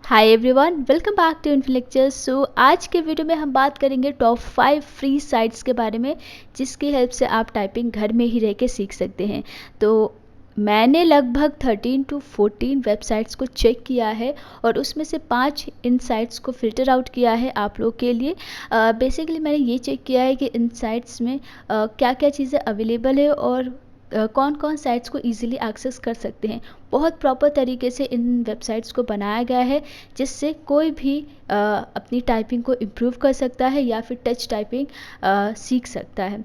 Hi everyone, welcome back to info lectures. So आज के video में हम बात करेंगे टॉप 5 फ्री साइट्स के बारे में जिसकी हेल्प से आप टाइपिंग घर में ही रह के सीख सकते हैं। तो मैंने लगभग 13 टू 14 वेबसाइट्स को चेक किया है और उसमें से 5 इन साइट्स को फ़िल्टर आउट किया है आप लोग के लिए। बेसिकली मैंने ये चेक किया है कि इन साइट्स में क्या क्या चीज़ें अवेलेबल है और कौन कौन साइट्स को ईज़िली एक्सेस कर सकते हैं। बहुत प्रॉपर तरीके से इन वेबसाइट्स को बनाया गया है जिससे कोई भी अपनी टाइपिंग को इम्प्रूव कर सकता है या फिर टच टाइपिंग सीख सकता है।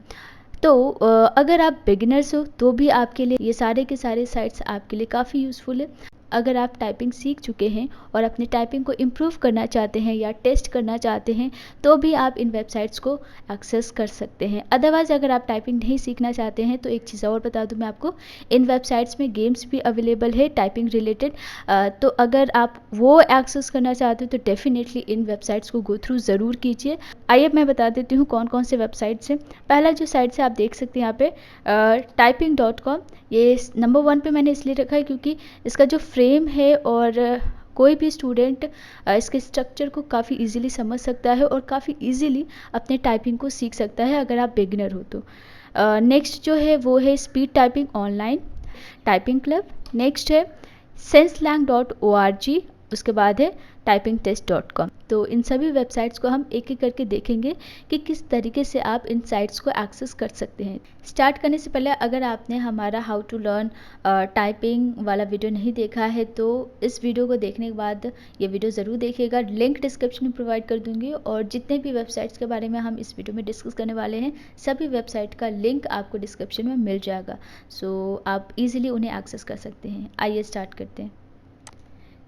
तो अगर आप बिगिनर्स हो तो भी आपके लिए ये सारे के सारे साइट्स आपके लिए काफ़ी यूज़फुल है। अगर आप टाइपिंग सीख चुके हैं और अपनी टाइपिंग को इम्प्रूव करना चाहते हैं या टेस्ट करना चाहते हैं तो भी आप इन वेबसाइट्स को एक्सेस कर सकते हैं। अदरवाइज़ अगर आप टाइपिंग नहीं सीखना चाहते हैं तो एक चीज़ और बता दूं मैं आपको, इन वेबसाइट्स में गेम्स भी अवेलेबल है टाइपिंग रिलेटेड। तो अगर आप वो एक्सेस करना चाहते हो तो डेफिनेटली इन वेबसाइट्स को गो थ्रू ज़रूर कीजिए। आइए मैं बता देती हूँ कौन कौन से वेबसाइट्स हैं। पहला जो साइट है आप देख सकते हैं यहाँ पे typing.com। ये नंबर 1 पे मैंने इसलिए रखा है क्योंकि इसका जो फ्रेम है और कोई भी स्टूडेंट इसके स्ट्रक्चर को काफ़ी इजीली समझ सकता है और काफ़ी इजीली अपने टाइपिंग को सीख सकता है अगर आप बिगिनर हो तो। नेक्स्ट जो है वो है speed typing online typing club. Next है senslang.org। उसके बाद है typingtest.com। तो इन सभी वेबसाइट्स को हम एक एक करके देखेंगे कि किस तरीके से आप इन साइट्स को एक्सेस कर सकते हैं। स्टार्ट करने से पहले अगर आपने हमारा हाउ टू लर्न टाइपिंग वाला वीडियो नहीं देखा है तो इस वीडियो को देखने के बाद ये वीडियो ज़रूर देखिएगा। लिंक डिस्क्रिप्शन में प्रोवाइड कर दूंगी और जितने भी वेबसाइट्स के बारे में हम इस वीडियो में डिस्कस करने वाले हैं सभी वेबसाइट का लिंक आपको डिस्क्रिप्शन में मिल जाएगा। सो आप इजीली उन्हें एक्सेस कर सकते हैं। आइए स्टार्ट करते हैं।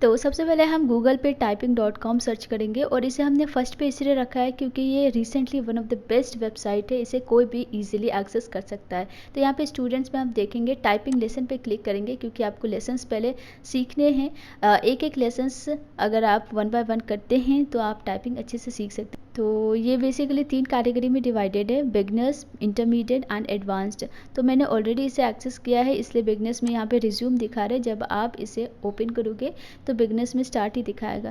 तो सबसे पहले हम गूगल पे typing.com सर्च करेंगे और इसे हमने फर्स्ट पे इसलिए रखा है क्योंकि ये recently one of the best website है। इसे कोई भी इजीली एक्सेस कर सकता है। तो यहाँ पे स्टूडेंट्स में हम देखेंगे टाइपिंग लेसन पे क्लिक करेंगे क्योंकि आपको लेसन्स पहले सीखने हैं। एक एक लेसन्स अगर आप 1 बाय 1 करते हैं तो आप टाइपिंग अच्छे से सीख सकते हैं। तो ये बेसिकली 3 कैटेगरी में डिवाइडेड है, बिगनर्स, इंटरमीडिएट एंड एडवांस्ड। तो मैंने ऑलरेडी इसे एक्सेस किया है इसलिए बिगनर्स में यहाँ पे रिज्यूम दिखा रहे हैं। जब आप इसे ओपन करोगे तो बिगनर्स में स्टार्ट ही दिखाएगा।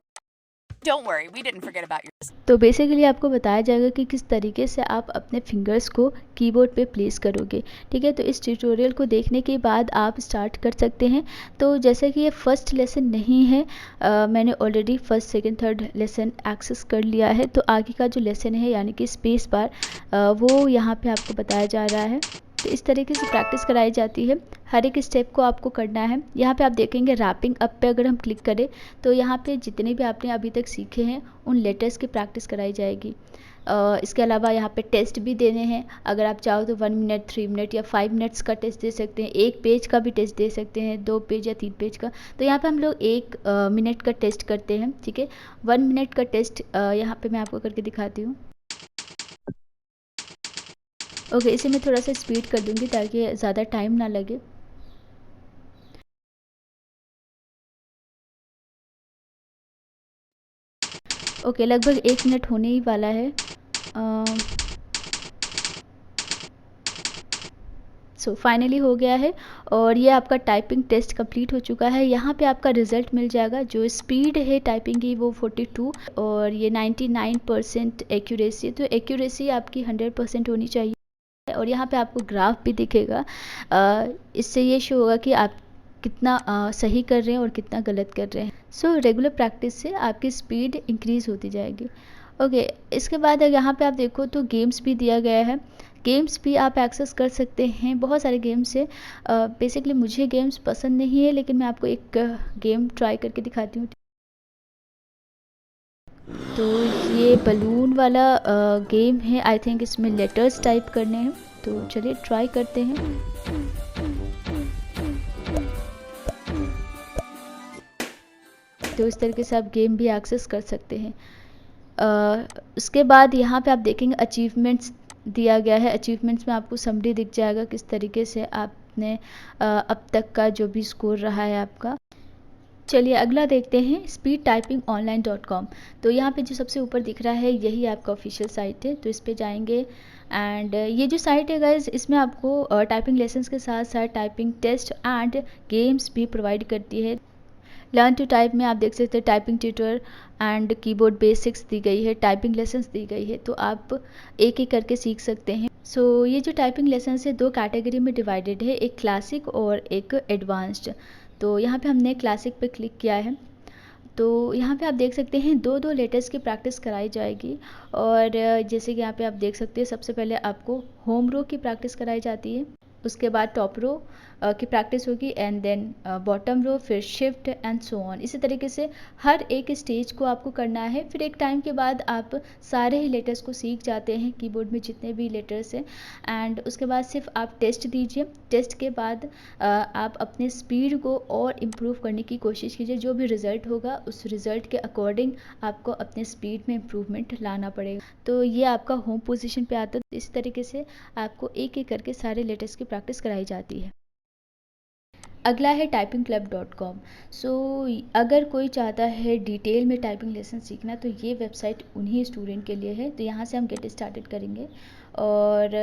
Don't worry, we didn't forget about yours. तो बेसिकली आपको बताया जाएगा कि किस तरीके से आप अपने फिंगर्स को कीबोर्ड पे प्लेस करोगे। ठीक है, तो इस ट्यूटोरियल को देखने के बाद आप स्टार्ट कर सकते हैं। तो जैसे कि ये फर्स्ट लेसन नहीं है, मैंने already first second third lesson access कर लिया है। तो आगे का जो लेसन है यानी कि स्पेस बार वो यहाँ पे आपको बताया जा रहा है। तो इस तरीके से प्रैक्टिस कराई जाती है। हर एक स्टेप को आपको करना है। यहाँ पे आप देखेंगे रैपिंग अप पे अगर हम क्लिक करें तो यहाँ पे जितने भी आपने अभी तक सीखे हैं उन लेटर्स की प्रैक्टिस कराई जाएगी। इसके अलावा यहाँ पे टेस्ट भी देने हैं। अगर आप चाहो तो 1 मिनट, 3 मिनट या 5 मिनट्स का टेस्ट दे सकते हैं। 1 पेज का भी टेस्ट दे सकते हैं, 2 पेज या 3 पेज का। तो यहाँ पे हम लोग 1 मिनट का टेस्ट करते हैं। ठीक है, 1 मिनट का टेस्ट यहाँ पे मैं आपको करके दिखाती हूँ। ओके, इसे मैं थोड़ा सा स्पीड कर दूँगी ताकि ज़्यादा टाइम ना लगे। ओके, लगभग 1 मिनट होने ही वाला है। सो फाइनली हो गया है और ये आपका टाइपिंग टेस्ट कंप्लीट हो चुका है। यहाँ पे आपका रिज़ल्ट मिल जाएगा। जो स्पीड है टाइपिंग की वो 42 और ये 99% एक्यूरेसी। तो एक्यूरेसी आपकी 100% होनी चाहिए। और यहाँ पे आपको ग्राफ भी दिखेगा। इससे ये शो होगा कि आप कितना सही कर रहे हैं और कितना गलत कर रहे हैं। सो रेगुलर प्रैक्टिस से आपकी स्पीड इंक्रीज़ होती जाएगी। ओके, इसके बाद यहाँ पे आप देखो तो गेम्स भी दिया गया है। गेम्स भी आप एक्सेस कर सकते हैं। बहुत सारे गेम्स है। बेसिकली मुझे गेम्स पसंद नहीं है लेकिन मैं आपको एक गेम ट्राई करके दिखाती हूँ। तो ये बलून वाला गेम है। आई थिंक इसमें लेटर्स टाइप करने हैं। तो चलिए ट्राई करते हैं। तो इस तरीके से आप गेम भी एक्सेस कर सकते हैं। उसके बाद यहाँ पे आप देखेंगे अचीवमेंट्स दिया गया है। अचीवमेंट्स में आपको समरी दिख जाएगा किस तरीके से आपने अब तक का जो भी स्कोर रहा है आपका। चलिए अगला देखते हैं, स्पीड टाइपिंग ऑनलाइन.com। तो यहाँ पे जो सबसे ऊपर दिख रहा है यही आपका ऑफिशियल साइट है। तो इस पे जाएंगे एंड ये जो साइट है गाइज इसमें आपको टाइपिंग लेसन्स के साथ साथ टाइपिंग टेस्ट एंड गेम्स भी प्रोवाइड करती है। लर्न टू टाइप में आप देख सकते हैं typing tutor and keyboard basics दी गई है, टाइपिंग लेसन्स दी गई है, तो आप एक एक करके सीख सकते हैं। सो ये जो टाइपिंग लेसन्स है 2 कैटेगरी में डिवाइडेड है, एक क्लासिक और एक एडवांस्ड। तो यहाँ पे हमने क्लासिक पे क्लिक किया है। तो यहाँ पे आप देख सकते हैं 2-2 लेटर्स की प्रैक्टिस कराई जाएगी। और जैसे कि यहाँ पे आप देख सकते हैं सबसे पहले आपको होम रो की प्रैक्टिस कराई जाती है, उसके बाद टॉप रो की प्रैक्टिस होगी एंड देन बॉटम रो, फिर शिफ्ट एंड सो ऑन। इसी तरीके से हर एक स्टेज को आपको करना है। फिर एक टाइम के बाद आप सारे ही लेटर्स को सीख जाते हैं, कीबोर्ड में जितने भी लेटर्स हैं, एंड उसके बाद सिर्फ आप टेस्ट दीजिए। टेस्ट के बाद आप अपने स्पीड को और इम्प्रूव करने की कोशिश कीजिए। जो भी रिज़ल्ट होगा उस रिज़ल्ट के अकॉर्डिंग आपको अपने स्पीड में इम्प्रूवमेंट लाना पड़ेगा। तो ये आपका होम पोजीशन पे आता है। इस तरीके से आपको एक एक करके सारे लेटर्स की प्रैक्टिस कराई जाती है। अगला है typingclub.com। सो अगर कोई चाहता है डिटेल में टाइपिंग लेसन सीखना तो ये वेबसाइट उन्हीं स्टूडेंट के लिए है। तो यहाँ से हम गेट स्टार्टेड करेंगे। और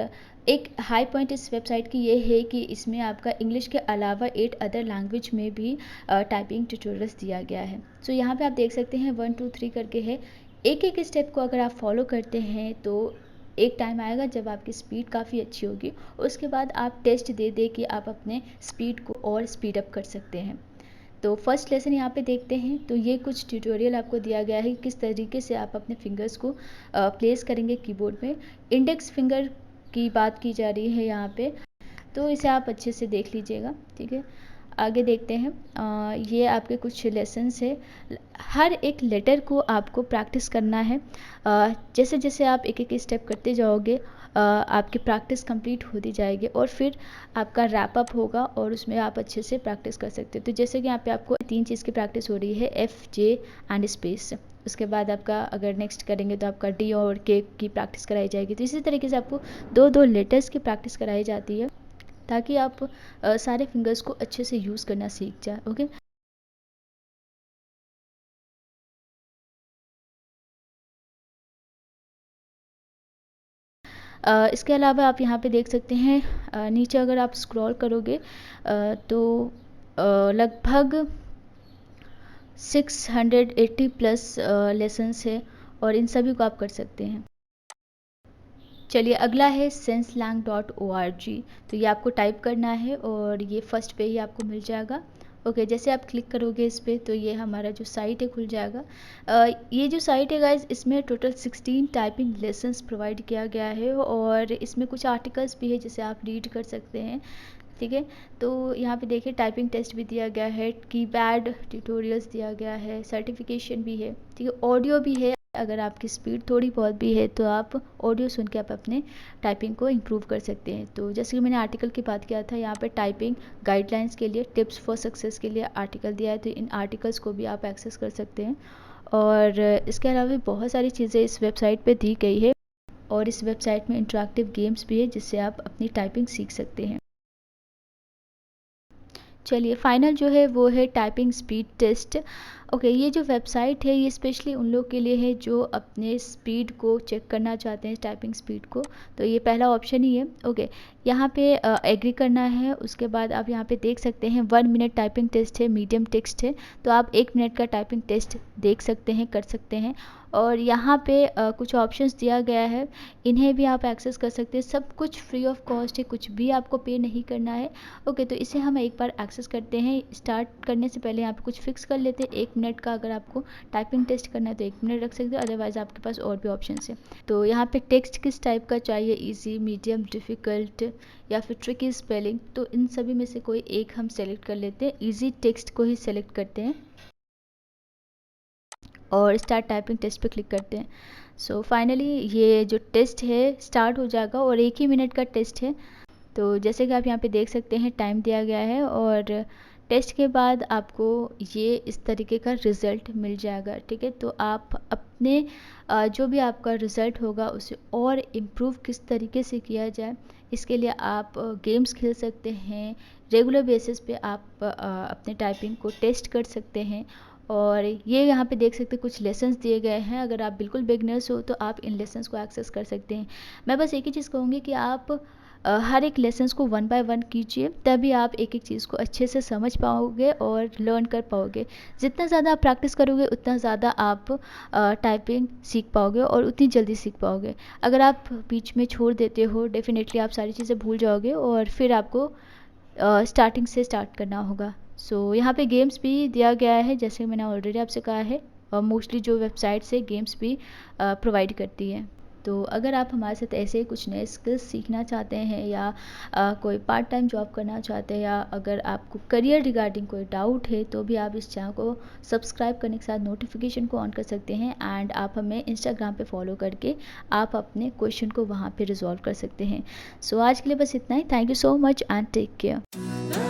एक हाई पॉइंट इस वेबसाइट की ये है कि इसमें आपका इंग्लिश के अलावा 8 अदर लैंग्वेज में भी टाइपिंग ट्यूटोरियल्स दिया गया है। सो यहाँ पे आप देख सकते हैं 1 2 3 करके है। एक एक स्टेप को अगर आप फॉलो करते हैं तो एक टाइम आएगा जब आपकी स्पीड काफ़ी अच्छी होगी। उसके बाद आप टेस्ट दे दे के आप अपने स्पीड को और स्पीड अप कर सकते हैं। तो फर्स्ट लेसन यहाँ पे देखते हैं। तो ये कुछ ट्यूटोरियल आपको दिया गया है किस तरीके से आप अपने फिंगर्स को प्लेस करेंगे कीबोर्ड में। इंडेक्स फिंगर की बात की जा रही है यहाँ पे, तो इसे आप अच्छे से देख लीजिएगा, ठीक है। आगे देखते हैं। ये आपके कुछ लेसन्स है। हर एक लेटर को आपको प्रैक्टिस करना है। जैसे जैसे आप एक एक स्टेप करते जाओगे आपकी प्रैक्टिस कंप्लीट होती जाएगी और फिर आपका रैप अप होगा और उसमें आप अच्छे से प्रैक्टिस कर सकते हो। तो जैसे कि यहाँ पे आपको 3 चीज़ की प्रैक्टिस हो रही है, एफ जे एंड स्पेस। उसके बाद आपका अगर नेक्स्ट करेंगे तो आपका डी और के की प्रैक्टिस कराई जाएगी। तो इसी तरीके से आपको 2-2 लेटर्स की प्रैक्टिस कराई जाती है ताकि आप सारे फिंगर्स को अच्छे से यूज़ करना सीख जाए। ओके। इसके अलावा आप यहाँ पे देख सकते हैं नीचे अगर आप स्क्रॉल करोगे तो लगभग 680 प्लस लेसन्स है और इन सभी को आप कर सकते हैं। चलिए अगला है senslang.org। तो ये आपको टाइप करना है और ये फर्स्ट पे ही आपको मिल जाएगा। ओके, जैसे आप क्लिक करोगे इस पर तो ये हमारा जो साइट है खुल जाएगा। ये जो साइट है गाइज, इसमें टोटल 16 टाइपिंग लेसन्स प्रोवाइड किया गया है और इसमें कुछ आर्टिकल्स भी है जिसे आप रीड कर सकते हैं, ठीक है। तो यहाँ पे देखिए टाइपिंग टेस्ट भी दिया गया है, कीपैड ट्यूटोरियल्स दिया गया है, सर्टिफिकेशन भी है, ठीक है। ऑडियो भी है। अगर आपकी स्पीड थोड़ी बहुत भी है तो आप ऑडियो सुन के आप अपने टाइपिंग को इम्प्रूव कर सकते हैं। तो जैसे कि मैंने आर्टिकल की बात किया था, यहाँ पे टाइपिंग गाइडलाइंस के लिए, टिप्स फॉर सक्सेस के लिए आर्टिकल दिया है। तो इन आर्टिकल्स को भी आप एक्सेस कर सकते हैं। और इसके अलावा भी बहुत सारी चीज़ें इस वेबसाइट पे दी गई है और इस वेबसाइट में इंटरेक्टिव गेम्स भी है जिससे आप अपनी टाइपिंग सीख सकते हैं। चलिए फाइनल जो है वो है टाइपिंग स्पीड टेस्ट। ओके, ये जो वेबसाइट है ये स्पेशली उन लोग के लिए है जो अपने स्पीड को चेक करना चाहते हैं, टाइपिंग स्पीड को। तो ये पहला ऑप्शन ही है। ओके, यहाँ पे एग्री करना है। उसके बाद आप यहाँ पे देख सकते हैं 1 मिनट टाइपिंग टेस्ट है, मीडियम टेक्स्ट है। तो आप 1 मिनट का टाइपिंग टेस्ट देख सकते हैं, कर सकते हैं। और यहाँ पे कुछ ऑप्शंस दिया गया है, इन्हें भी आप एक्सेस कर सकते हैं। सब कुछ फ्री ऑफ कॉस्ट है, कुछ भी आपको पे नहीं करना है। ओके, तो इसे हम एक बार एक्सेस करते हैं। स्टार्ट करने से पहले यहाँ पे कुछ फिक्स कर लेते हैं। 1 मिनट का अगर आपको टाइपिंग टेस्ट करना है तो 1 मिनट रख सकते हो, अदरवाइज़ आपके पास और भी ऑप्शन है। तो यहाँ पे टेक्स्ट किस टाइप का चाहिए, ईजी, मीडियम, डिफ़िकल्ट या फिर ट्रिकी स्पेलिंग, तो इन सभी में से कोई एक हम सेलेक्ट कर लेते हैं। ईजी टेक्स्ट को ही सेलेक्ट करते हैं और स्टार्ट टाइपिंग टेस्ट पे क्लिक करते हैं। सो फाइनली ये जो टेस्ट है स्टार्ट हो जाएगा और 1 ही मिनट का टेस्ट है। तो जैसे कि आप यहाँ पे देख सकते हैं टाइम दिया गया है और टेस्ट के बाद आपको ये इस तरीके का रिज़ल्ट मिल जाएगा, ठीक है। तो आप अपने जो भी आपका रिज़ल्ट होगा उसे और इम्प्रूव किस तरीके से किया जाए, इसके लिए आप गेम्स खेल सकते हैं। रेगुलर बेसिस पे आप अपने टाइपिंग को टेस्ट कर सकते हैं। और ये यहाँ पे देख सकते हैं कुछ लेसन्स दिए गए हैं। अगर आप बिल्कुल बिगनर्स हो तो आप इन लेसन्स को एक्सेस कर सकते हैं। मैं बस एक ही चीज़ कहूँगी कि आप हर एक लेसन्स को 1 बाय 1 कीजिए, तभी आप एक-एक चीज़ को अच्छे से समझ पाओगे और लर्न कर पाओगे। जितना ज़्यादा आप प्रैक्टिस करोगे उतना ज़्यादा आप टाइपिंग सीख पाओगे और उतनी जल्दी सीख पाओगे। अगर आप बीच में छोड़ देते हो, डेफ़िनेटली आप सारी चीज़ें भूल जाओगे और फिर आपको स्टार्टिंग से स्टार्ट करना होगा। सो यहाँ पे गेम्स भी दिया गया है, जैसे मैंने ऑलरेडी आपसे कहा है, और मोस्टली जो वेबसाइट्स है गेम्स भी प्रोवाइड करती है। तो अगर आप हमारे साथ ऐसे ही कुछ नए स्किल्स सीखना चाहते हैं या कोई पार्ट टाइम जॉब करना चाहते हैं, या अगर आपको करियर रिगार्डिंग कोई डाउट है, तो भी आप इस चैनल को सब्सक्राइब करने के साथ नोटिफिकेशन को ऑन कर सकते हैं। एंड आप हमें इंस्टाग्राम पे फॉलो करके आप अपने क्वेश्चन को वहाँ पे रिजॉल्व कर सकते हैं। सो आज के लिए बस इतना ही। Thank you so much and take care.